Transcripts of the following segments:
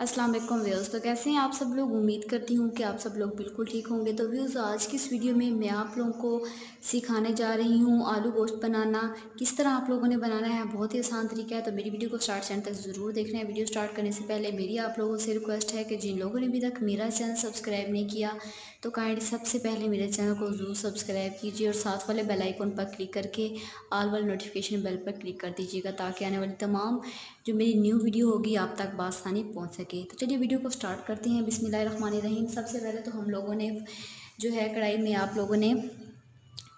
अस्सलाम वालेकुम व्यूअर्स। तो कैसे हैं आप सब लोग। उम्मीद करती हूँ कि आप सब लोग बिल्कुल ठीक होंगे। तो व्यूअर्स, आज की इस वीडियो में मैं आप लोगों को सिखाने जा रही हूँ आलू गोश्त बनाना। किस तरह आप लोगों ने बनाना है, बहुत ही आसान तरीका है। तो मेरी वीडियो को स्टार्ट से एंड तक ज़रूर देखना है। वीडियो स्टार्ट करने से पहले मेरी आप लोगों से रिक्वेस्ट है कि जिन लोगों ने अभी तक मेरा चैनल सब्सक्राइब नहीं किया तो काइंडली सबसे पहले मेरे चैनल को ज़रूर सब्सक्राइब कीजिए और साथ वाले बेल आइकन पर क्लिक करके ऑल वाले नोटिफिकेशन बेल पर क्लिक कर दीजिएगा, ताकि आने वाली तमाम जो मेरी न्यू वीडियो होगी आप तक बआसानी पहुंच सके। तो चलिए वीडियो को स्टार्ट करते हैं। बिस्मिल्लाहिर्रहमानिर्रहीम। सबसे पहले तो हम लोगों ने जो है कढ़ाई में आप लोगों ने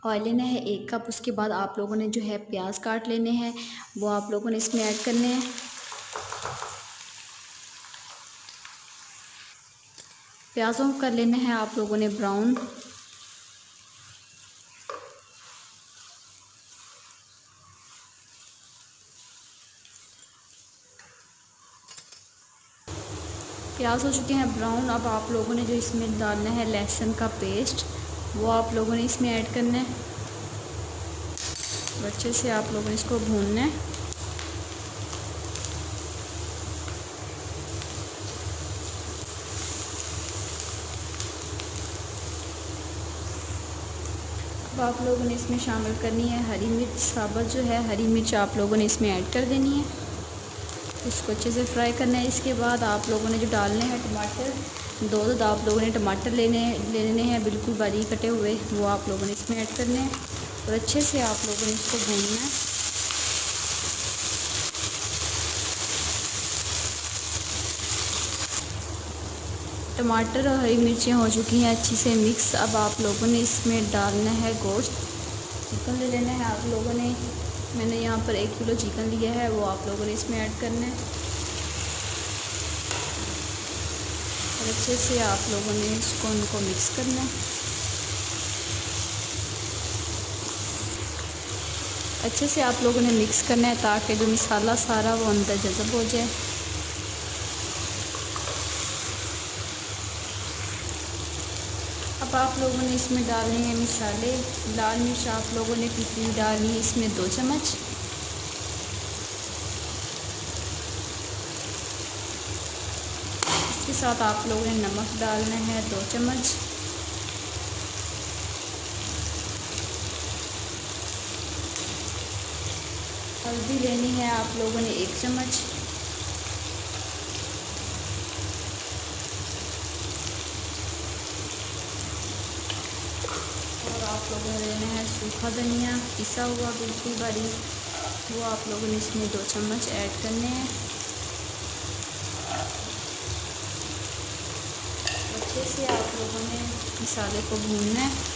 ऑयल लेना है 1 कप। उसके बाद आप लोगों ने जो है प्याज काट लेने हैं, वो आप लोगों ने इसमें ऐड करने हैं। प्याज़ों को कर लेना है आप लोगों ने ब्राउन। प्याज हो चुके हैं ब्राउन। अब आप लोगों ने जो इसमें डालना है लहसुन का पेस्ट, वो आप लोगों ने इसमें ऐड करना है। अच्छे से आप लोगों ने इसको भूनना है। अब आप लोगों ने इसमें शामिल करनी है हरी मिर्च साबुत। जो है हरी मिर्च आप लोगों ने इसमें ऐड कर देनी है। इसको अच्छे से फ्राई करना है। इसके बाद आप लोगों ने जो डालने हैं टमाटर, दो आप लोगों ने टमाटर लेने हैं बिल्कुल बारीक कटे हुए, वो आप लोगों ने इसमें ऐड करने हैं और अच्छे से आप लोगों ने इसको भूनना है। टमाटर और हरी मिर्चें हो चुकी हैं अच्छी से मिक्स। अब आप लोगों ने इसमें डालना है गोश्त। चिकन ले लेना है आप लोगों ने। मैंने यहाँ पर 1 किलो चिकन लिया है, वो आप लोगों ने इसमें ऐड करना है और अच्छे से आप लोगों ने इसको उनको मिक्स करना है। अच्छे से आप लोगों ने मिक्स करना है ताकि जो मसाला सारा वो अंदर जज़ब हो जाए। अब आप लोगों ने इसमें डालने हैं मसाले। लाल मिर्च आप लोगों ने पिसी हुई डालनी है इसमें 2 चम्मच। इसके साथ आप लोगों ने नमक डालना है 2 चम्मच। हल्दी लेनी है आप लोगों ने 1 चम्मच। और आप लोगों ने लेना है सूखा धनिया पिसा हुआ बिल्कुल बारीक, वो आप लोगों ने इसमें 2 चम्मच ऐड करने हैं। अच्छे से आप लोगों ने मसाले को भूनना है।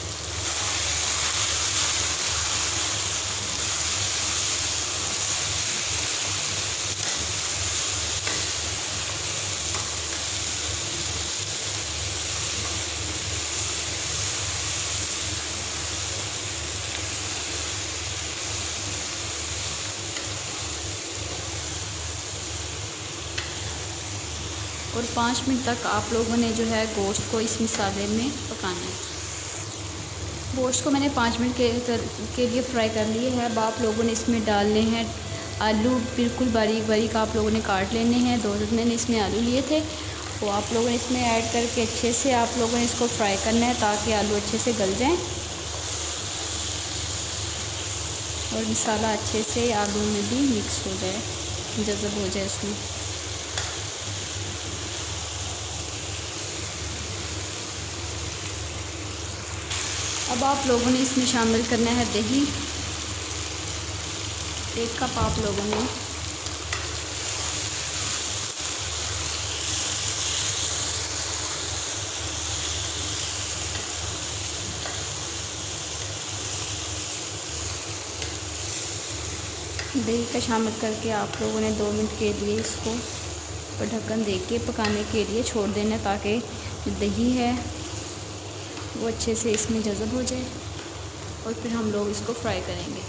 और 5 मिनट तक आप लोगों ने जो है गोश्त को इस मसाले में पकाना है। गोश्त को मैंने 5 मिनट के लिए फ्राई कर लिए है। अब आप लोगों ने इसमें डालने हैं आलू बिल्कुल बारीक बारीक आप लोगों ने काट लेने हैं। 2 मैंने इसमें आलू लिए थे, वो आप लोगों ने इसमें ऐड करके अच्छे से आप लोगों ने इसको फ्राई करना है ताकि आलू अच्छे से गल जाएं और मसाला अच्छे से आलू में भी मिक्स हो जाए, जज़ब हो जाए उसमें। अब आप लोगों ने इसमें शामिल करना है दही। 1 कप आप लोगों ने दही का शामिल करके आप लोगों ने 2 मिनट के लिए इसको ढक्कन दे के पकाने के लिए छोड़ देना, ताकि जो दही है वो अच्छे से इसमें जज़ब हो जाए और फिर हम लोग इसको फ्राई करेंगे।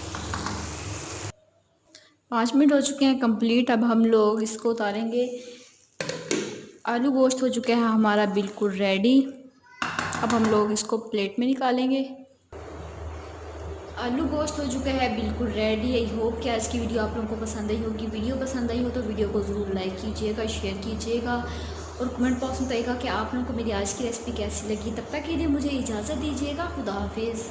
5 मिनट हो चुके हैं कंप्लीट। अब हम लोग इसको उतारेंगे। आलू गोश्त हो चुका है हमारा बिल्कुल रेडी। अब हम लोग इसको प्लेट में निकालेंगे। आलू गोश्त हो चुका है बिल्कुल रेडी। आई होप कि आज की वीडियो आप लोगों को पसंद आई होगी। वीडियो पसंद आई हो तो वीडियो को ज़रूर लाइक कीजिएगा, शेयर कीजिएगा और कमेंट बॉक्स में बताइएगा कि आप लोगों को मेरी आज की रेसिपी कैसी लगी। तब तक के लिए मुझे इजाज़त दीजिएगा। खुदा हाफिज़।